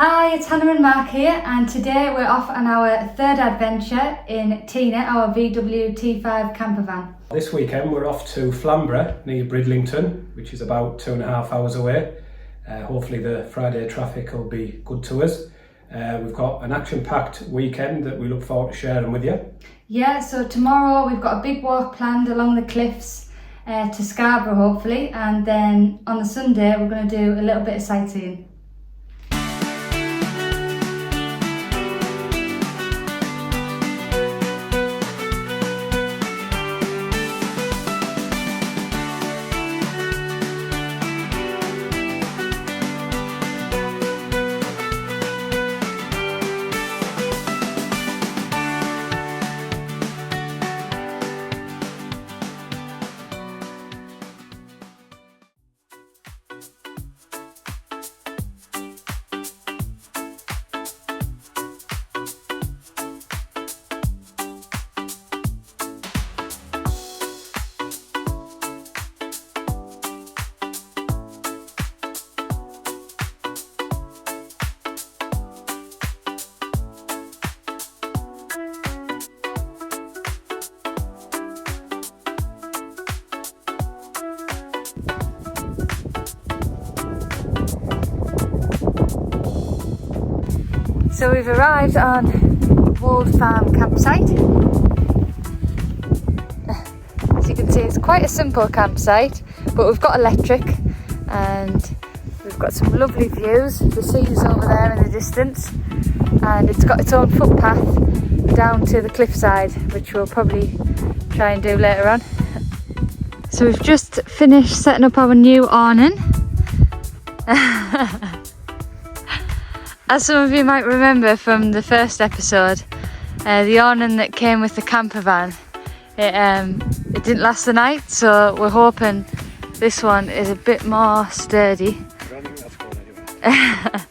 Hi, it's Hannah and Mark here, and today we're off on our third adventure in Tina, our VW T5 campervan. This weekend we're off to Flamborough near Bridlington, which is about 2.5 hours away. Hopefully the Friday traffic will be good to us. We've got an action-packed weekend that we look forward to sharing with you. Yeah, so tomorrow we've got a big walk planned along the cliffs to Scarborough hopefully, and then on the Sunday we're going to do a little bit of sightseeing. So we've arrived on Wold Farm campsite. As you can see, it's quite a simple campsite, but we've got electric and we've got some lovely views. The sea's over there in the distance, and it's got its own footpath down to the cliffside, which we'll probably try and do later on. So we've just finished setting up our new awning. As some of you might remember from the first episode, the awning that came with the campervan, it didn't last the night, so we're hoping this one is a bit more sturdy. I don't think that's going anywhere.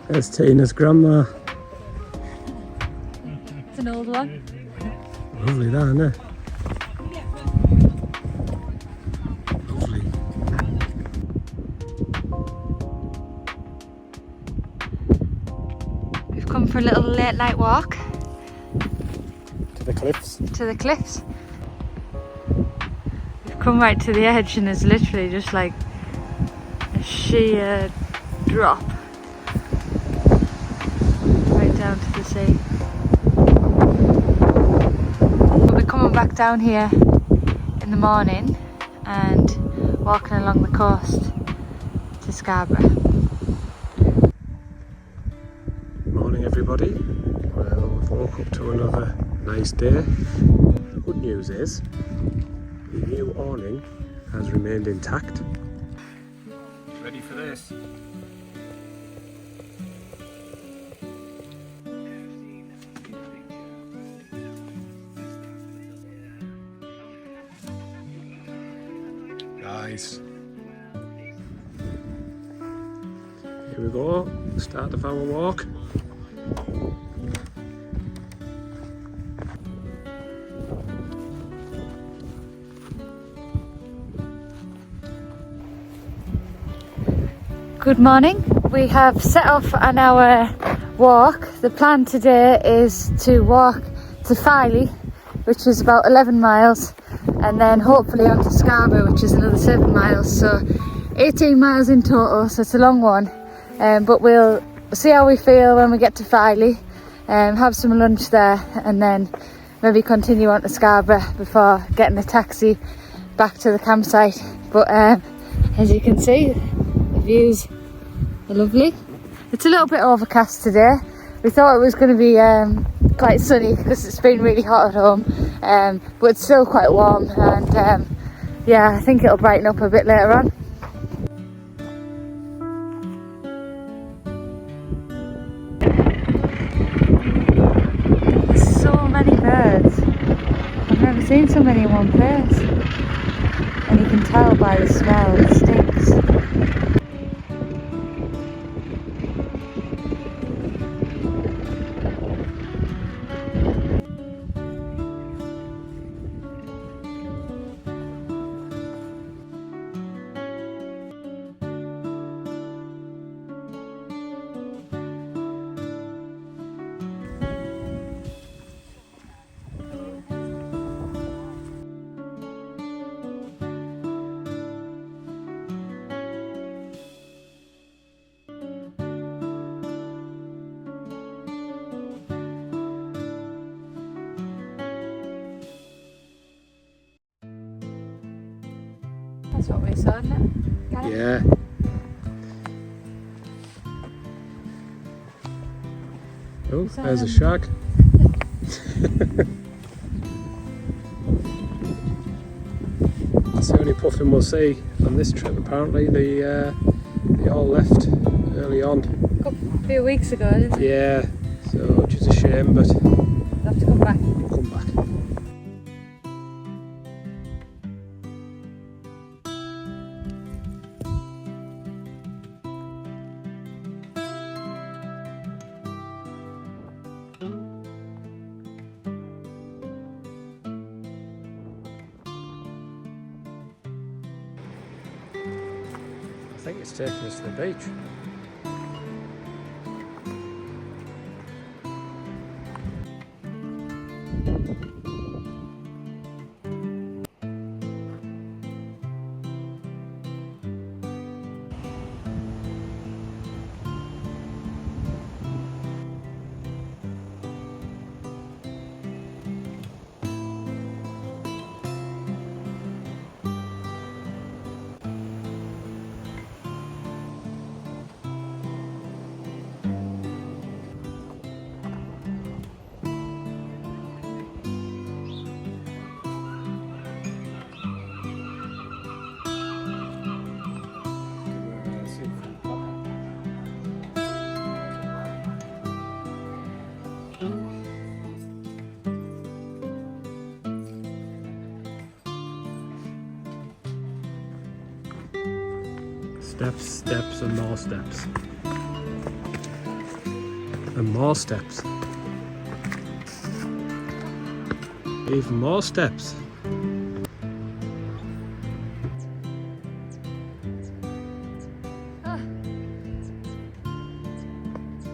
There's Tina's grandma. It's an old one. Lovely that, isn't it? Lovely. We've come for a little late night walk. To the cliffs. To the cliffs. We've come right to the edge and it's literally just like a sheer drop right down to the sea. We'll be coming back down here in the morning and walking along the coast to Scarborough. Morning everybody. Well, we've woke up to another nice day. The good news is the new awning has remained intact. Ready for this? Guys, here we go, start of our walk. Good morning. We have set off on our walk. The plan today is to walk to Filey, which is about 11 miles, and then hopefully on to Scarborough, which is another 7 miles, so 18 miles in total, so it's a long one. But we'll see how we feel when we get to Filey, have some lunch there, and then maybe continue on to Scarborough before getting a taxi back to the campsite. But as you can see, the views are lovely. It's a little bit overcast today, We thought it was going to be quite sunny because it's been really hot at home, but it's still quite warm, and yeah, I think it'll brighten up a bit later on. There's so many birds. I've never seen so many in one place, and you can tell by the smell, it stinks. That's what we saw, isn't it? Got it? Yeah. Oh, there's a shark. That's the only puffin we'll see on this trip. Apparently, they all left early on. A few weeks ago, didn't they? Yeah, so which is a shame, but They'll have to come back. we'll come back. I think it's taking us to the beach. Steps, steps, and more steps. And more steps. Even more steps.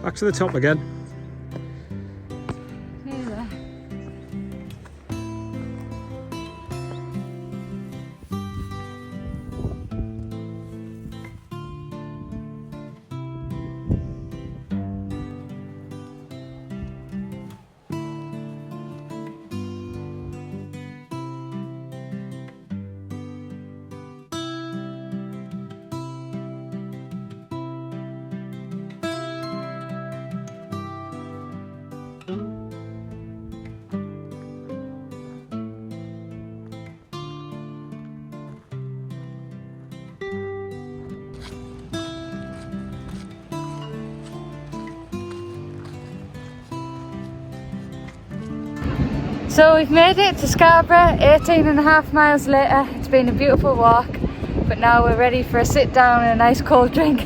Back to the top again. So we've made it to Scarborough, 18.5 miles later. It's been a beautiful walk, but now we're ready for a sit down and a nice cold drink.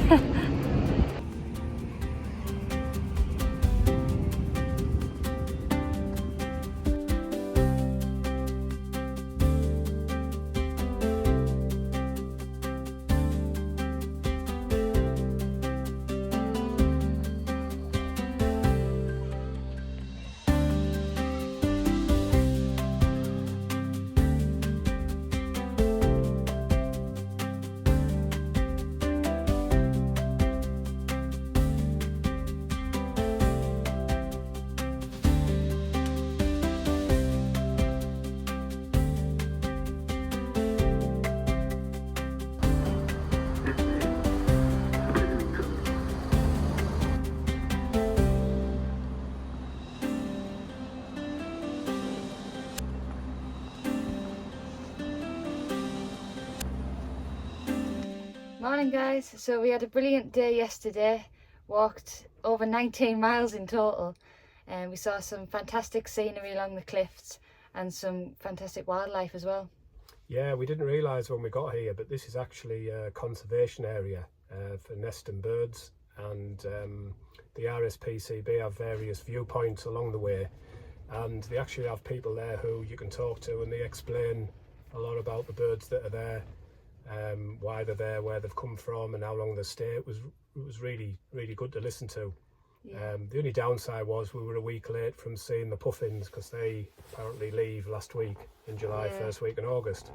Morning guys, so we had a brilliant day yesterday, walked over 19 miles in total, and we saw some fantastic scenery along the cliffs and some fantastic wildlife as well. Yeah, we didn't realise when we got here, but this is actually a conservation area for nesting birds, and the RSPB have various viewpoints along the way, and they actually have people there who you can talk to, and they explain a lot about the birds that are there. Why they're there, where they've come from, and how long they stay. It was really good to listen to. Yeah. The only downside was we were a week late from seeing the puffins, because they apparently leave last week in July, Yeah. first week in August.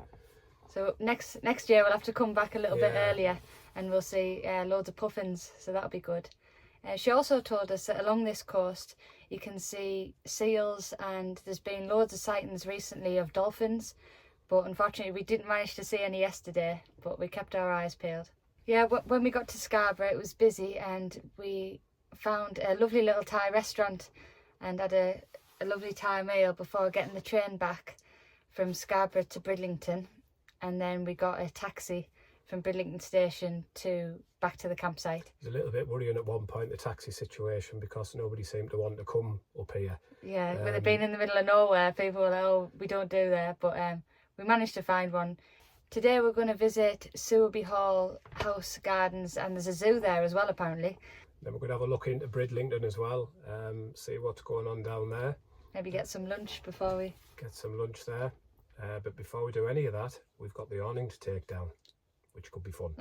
So next year we'll have to come back a little bit earlier, and we'll see loads of puffins, so that'll be good. She also told us that along this coast you can see seals, and there's been loads of sightings recently of dolphins. But unfortunately we didn't manage to see any yesterday, but we kept our eyes peeled. Yeah, when we got to Scarborough it was busy, and we found a lovely little Thai restaurant and had a lovely Thai meal before getting the train back from Scarborough to Bridlington, and then we got a taxi from Bridlington station back to the campsite. It was a little bit worrying at one point, the taxi situation, because nobody seemed to want to come up here. Yeah, with it being in the middle of nowhere, people were like, oh, we don't do that, but we managed to find one. Today we're going to visit Sewerby Hall Gardens, and there's a zoo there as well apparently. Then we're going to have a look into Bridlington as well, see what's going on down there. Maybe get some lunch before we... Get some lunch there. But before we do any of that, we've got the awning to take down, which could be fun.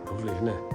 Lovely, isn't it?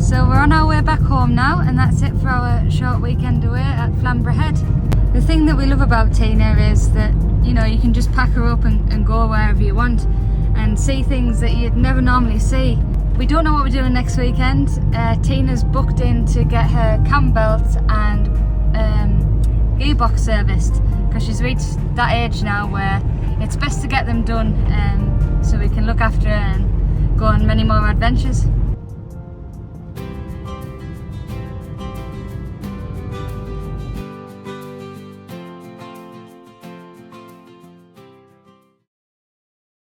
So we're on our way back home now, and that's it for our short weekend away at Flamborough Head. The thing that we love about Tina is that, you know, you can just pack her up and go wherever you want and see things that you'd never normally see. We don't know what we're doing next weekend. Tina's booked in to get her cam belt and gearbox serviced, because she's reached that age now where it's best to get them done so we can look after her and go on many more adventures.